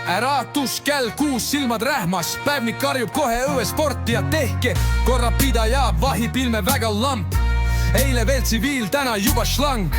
Äratus kell 6, silmad rähmas, päevnik karjub kohe õuesporti ja tehke korra pidaja, vahib ilme väga lamp. Eile veel tsiviil, täna juba šlang.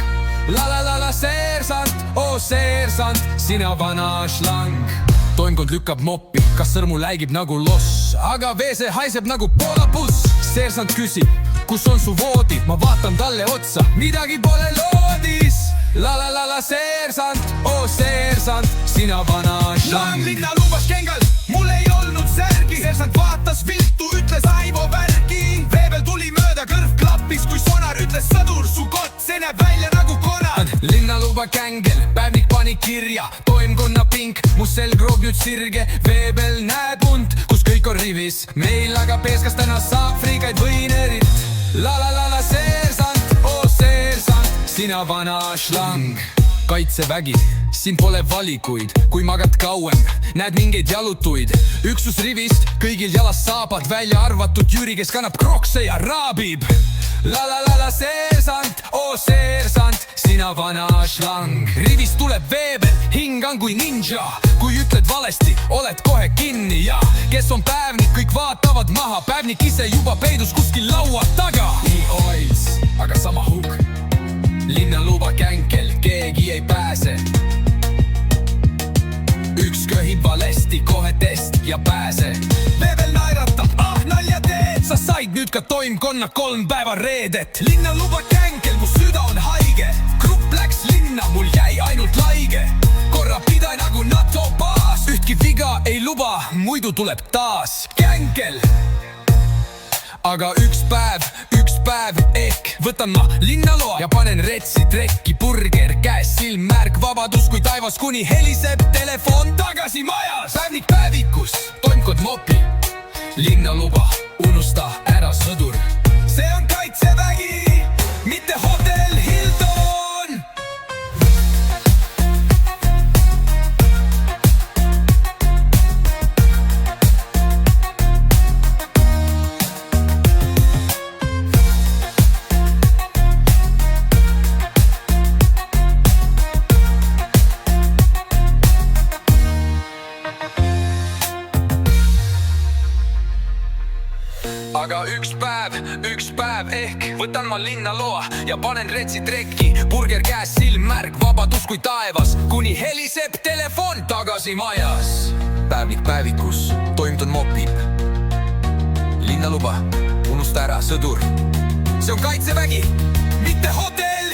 La seersant, oo seersant, sina vana šlang. Toimkond lükkab moppi, kas sõrmu läigib nagu loss, aga veese haiseb nagu Poola buss. Seersant küsib, kus on su voodi, ma vaatan talle otsa, midagi pole loodis. La seersant, oo seersant, sina vana šlang. Linna lubas kengal, mul ei olnud särgi. Seersant vaatas viltu, ütles Aivo värgi. Veebel tuli mööda, kõrv klappis, kui sonar ütles sõdur, su kott, see näeb välja nagu konad. Linna luba kängel, päevnik pani kirja, toimkonna pink, mu selgroog nüüd sirge. Veebel näed und, kus kõik on rivis, meil aga pees, kas täna saab friikaid võinerit. La seersant, oo seersant, sina vana šlang. Kaitsevägi, siin pole valikuid, kui magad kauem, näed mingeid jalutuid. Üksus rivist, kõigil jalas saabad, välja arvatud Jüri, kes kannab krokse ja raabib. La seersant, oo seersant, sina vana šlang. Rivist tuleb Veebel, hingan kui ninja, kui ütled valesti, oled kohe kinni ja kes on päevnik, kõik vaatavad maha, päevnik ise juba peidus kuskil laua taga. Nii oils, aga sama hukk. Linna luba känkel, keegi ei pääse. Üks köhib valesti, kohe test ja pääse. Veebel naeratab, nalja teed. Sa said nüüd ka toimkonna 3 päeva reedet. Linna luba känkel, mu süda on haige. Grupp läks linna, mul jäi ainult laige. Korra pidai nagu NATO baas. Ühtki viga ei luba, muidu tuleb taas känkel. Aga üks päev ehk võtan ma linnaloa ja panen retsi trekki, burger käes, silmmärk, vabadus kui taevas, kuni heliseb telefon tagasi majas. Päevnik päevikus, toimkond mopi, linnaluba, unusta ära sõdur. See on kaitsevägi, mitte hotell Hilton. Aga üks päev ehk võtan ma linnaloa ja panen retsi trekki, burger käes, silmmärk, vabadus kui taevas, kuni heliseb telefon tagasi majas. Päevnik päevikus, toimkond mopib, linnaluba, unusta ära sõdur. See on kaitsevägi, mitte hotell